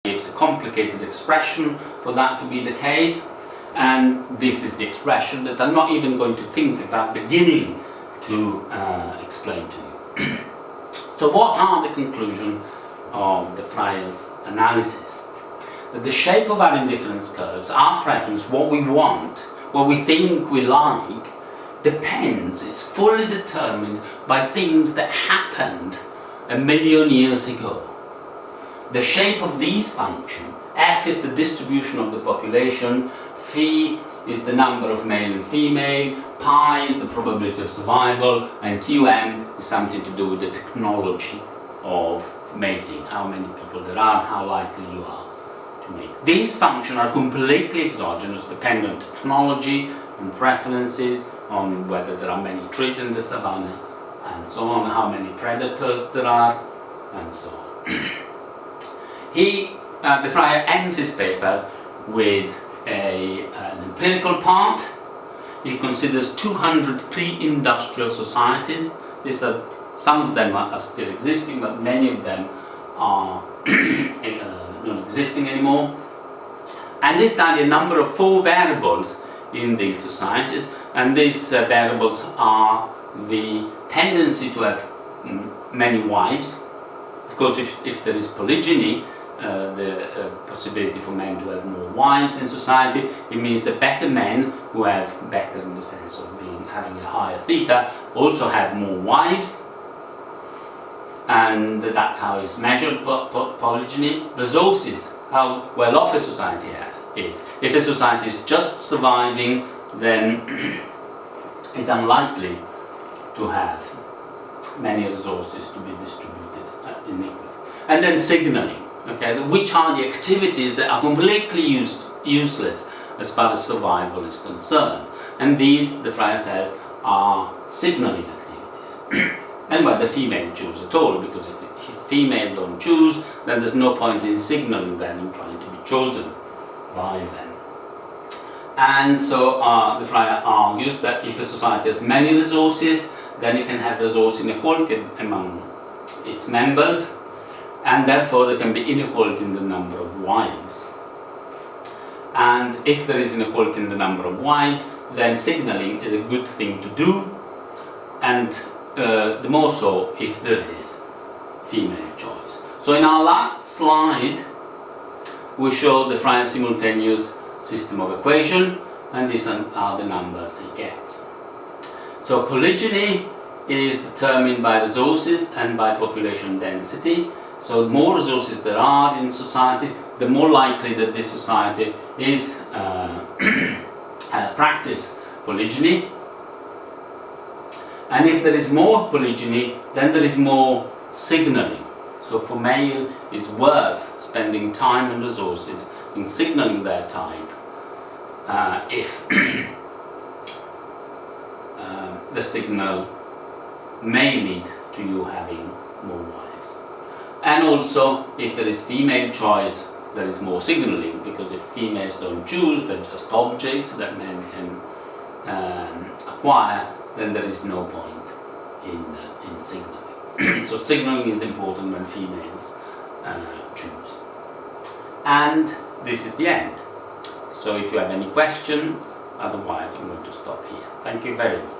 It's a complicated expression for that to be the case, and this is the expression that I'm not even going to think about beginning to explain to you. So what are the conclusions of the Freier's analysis? That the shape of our indifference curves, our preference, what we want, what we think we like, depends, is fully determined by things that happened 1 million years ago. The shape of these functions, f is the distribution of the population, phi is the number of male and female, pi is the probability of survival, and qm is something to do with the technology of mating, how many people there are, how likely you are to mate. These functions are completely exogenous, dependent on technology and preferences, on whether there are many trees in the savannah, and so on, how many predators there are, and so on. The Freier ends his paper with an empirical part. He considers 200 pre-industrial societies. Some of them are still existing, but many of them are non-existing anymore. And they study a number of 4 variables in these societies, and these variables are the tendency to have many wives. Of course, if there is polygyny, the possibility for men to have more wives in society, it means that better men, who have better in the sense of having a higher theta, also have more wives, and that's how it's measured, polygyny. Resources, how well off a society is. If a society is just surviving, then it's unlikely to have many resources to be distributed inequally. And then signaling. Okay, which are the activities that are completely useless as far as survival is concerned. And these, the Freier says, are signaling activities. And why the female choose at all, because if female don't choose, then there's no point in signaling them and trying to be chosen by them. And so the Freier argues that if a society has many resources, then it can have resource inequality among its members, and therefore there can be inequality in the number of wives. And if there is inequality in the number of wives, then signaling is a good thing to do, and the more so if there is female choice. So in our last slide we show the Freier simultaneous system of equation, and these are the numbers he gets. So polygyny is determined by resources and by population density. So the more resources there are in society, the more likely that this society is practice polygyny. And if there is more polygyny, then there is more signaling. So for male, it's worth spending time and resources in signaling their type if the signal may lead to you having more wives. And also, if there is female choice, there is more signaling, because if females don't choose, they're just objects that men can acquire, then there is no point in signaling. So signaling is important when females choose. And this is the end. So if you have any question, otherwise I'm going to stop here. Thank you very much.